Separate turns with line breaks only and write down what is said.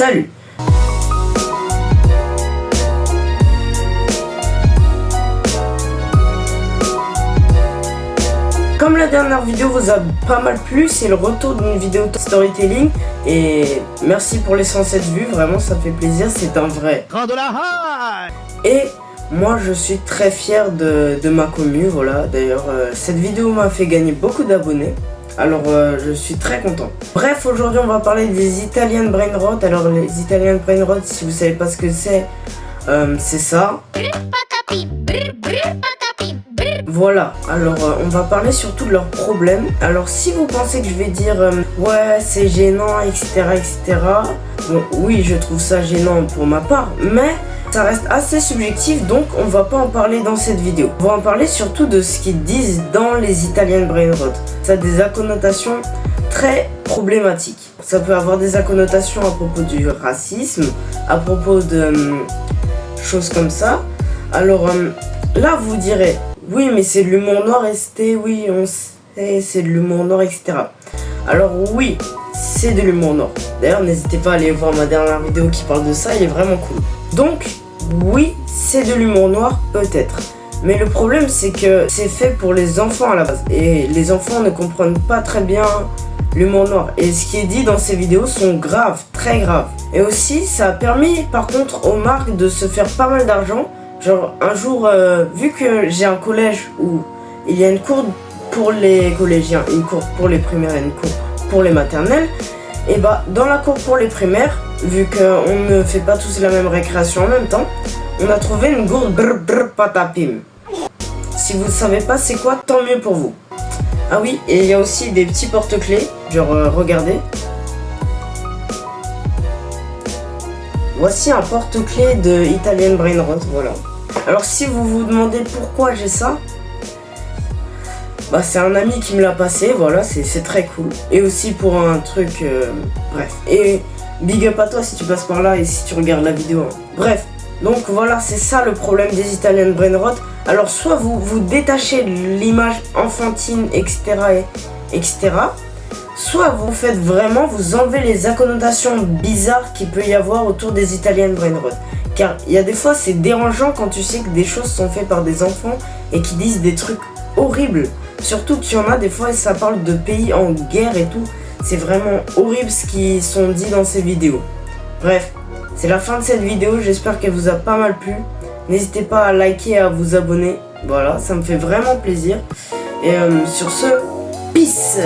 Salut! Comme la dernière vidéo vous a pas mal plu, c'est le retour d'une vidéo storytelling et merci pour les 107 vues, vraiment ça fait plaisir, c'est un vrai. Et moi je suis très fier de ma commu, voilà, d'ailleurs cette vidéo m'a fait gagner beaucoup d'abonnés, alors je suis très content. Bref, aujourd'hui on va parler des Italian Brain Rot. Alors les Italian Brain Rot, si vous savez pas ce que c'est ça. Voilà, alors on va parler surtout de leurs problèmes. Alors si vous pensez que je vais dire ouais c'est gênant etc. Bon oui je trouve ça gênant pour ma part, mais ça reste assez subjectif, donc on va pas en parler dans cette vidéo. On va en parler surtout de ce qu'ils disent dans les Italian Brain Rot. Ça a des connotations très problématiques. Ça peut avoir des connotations à propos du racisme, à propos de choses comme ça. Alors là vous direz oui mais c'est de l'humour noir ST, oui on sait c'est de l'humour noir etc. Alors oui c'est de l'humour noir. D'ailleurs n'hésitez pas à aller voir ma dernière vidéo qui parle de ça, il est vraiment cool. Donc oui c'est de l'humour noir peut-être. Mais le problème c'est que c'est fait pour les enfants à la base. Et les enfants ne comprennent pas très bien l'humour noir. Et ce qui est dit dans ces vidéos sont graves, très graves. Et aussi ça a permis par contre aux marques de se faire pas mal d'argent. Genre un jour, vu que j'ai un collège où il y a une cour pour les collégiens, une cour pour les primaires et une cour pour les maternelles, et bah dans la cour pour les primaires, vu qu'on ne fait pas tous la même récréation en même temps, on a trouvé une gourde brr brr patapim. Si vous ne savez pas c'est quoi, tant mieux pour vous. Ah oui, et il y a aussi des petits porte-clés, genre regardez. Voici un porte-clés de Italian Brain Rot, voilà. Alors si vous vous demandez pourquoi j'ai ça, bah c'est un ami qui me l'a passé, voilà, c'est très cool. Et aussi pour un truc, bref. Et big up à toi si tu passes par là et si tu regardes la vidéo. Hein. Bref, donc voilà, c'est ça le problème des Italian Brain Rot. Alors soit vous vous détachez de l'image enfantine, etc. Soit vous faites vraiment, vous enlevez les connotations bizarres qu'il peut y avoir autour des Italian Brain Rot. Car il y a des fois c'est dérangeant quand tu sais que des choses sont faites par des enfants et qui disent des trucs horribles. Surtout qu'il y en a des fois et ça parle de pays en guerre et tout. C'est vraiment horrible ce qui sont dit dans ces vidéos. Bref, c'est la fin de cette vidéo, j'espère qu'elle vous a pas mal plu. N'hésitez pas à liker et à vous abonner. Voilà, ça me fait vraiment plaisir. Et sur ce, peace!